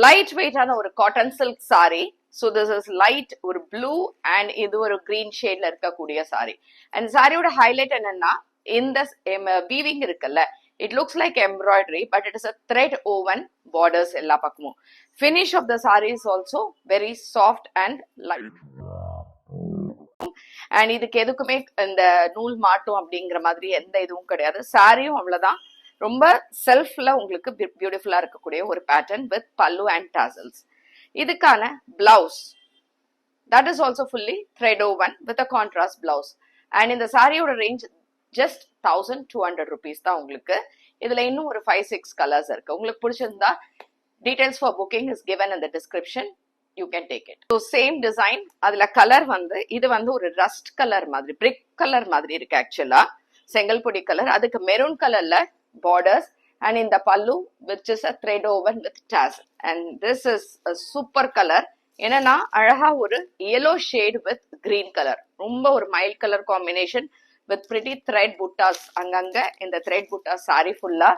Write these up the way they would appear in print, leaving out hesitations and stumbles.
Light வெயிட்டான ஒரு cotton silk saree. So this is light ஒரு blue and இது ஒரு green shadeல இருக்கக்கூடிய saree. And சாரியோட highlight என்னன்னா இந்த weaving இருக்குல்ல, it looks like embroidery but it is a thread woven borders எல்லா பக்கமும். Finish of the saree is also very soft and light. And இதுக்கு எதுக்குமே இந்த நூல் மாட்டும் அப்படிங்கிற மாதிரி எந்த இதுவும் கிடையாது. சாரியும் அவ்வளவுதான், ரொம்ப செல்ஃப்ல உங்களுக்கு பியூட்டிஃபுல்லா இருக்கக்கூடிய ஒரு பேட்டர்ன் வித் பல்லு அண்ட் டாசல்ஸ். இதுக்கான blouse that is also fully thread woven with a contrast blouse. And இந்த சாரியோட ரேஞ்ச் just 1200 rupees தான் உங்களுக்கு. இதுல இன்னும் ஒரு 5-6 கலர்ஸ் இருக்கு. உங்களுக்கு பிடிச்சிருந்தா details for booking is given in the description. You can take it. So same design, அதுல கலர் வந்து இது வந்து ஒரு ரஸ்ட் கலர் மாதிரி, பிரிக் கலர் மாதிரி இருக்கு ஆக்சுவலா, செங்கல்பொடி கலர். அதுக்கு மெரூன் கலர்ல borders and in the pallu which is a thread woven with tassel. And this is a super color. என்னன்னா அழகா ஒரு yellow shade with green color, ரொம்ப ஒரு mild color combination with pretty thread buttas. அங்கங்க இந்த thread buttas saree ஃபுல்லா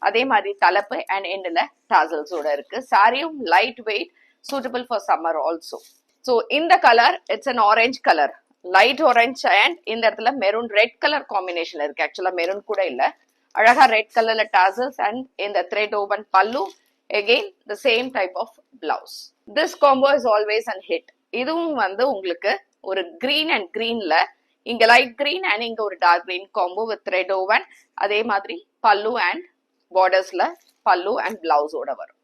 அதே மாதிரி தலைப்பு and endல tassels ஓட இருக்கு. சாரியும் light weight, suitable for summer also. So in the color it's an orange color, light orange, and இந்த இடத்துல maroon red color combination இருக்கு. ஆக்சுவலா maroon கூட இல்ல, அழகா ரெட் கலர்ல tassels and in the thread woven pallu, again the same type of blouse. This combo is always a hit. இதுவும் வந்து உங்களுக்கு ஒரு green and greenல, இங்க light green and இங்க ஒரு dark green combo with thread woven, அதே மாதிரி pallu and bordersல pallu and blouse ஓட வரும்.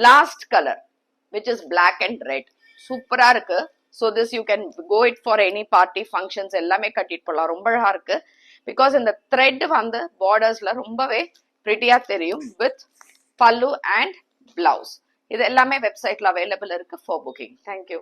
Last color which is black and red, சூப்பரா இருக்கு. So this you can go it for any party functions, எல்லாமே கட்டிட்டு போலாம், ரொம்ப அழகா இருக்கு. Because இந்த thread வந்து bordersல ரொம்பவே pretty-ஆ தெரியும் with pallu and blouse. இது எல்லாமே வெப்சைட்ல available இருக்கு for booking. Thank you.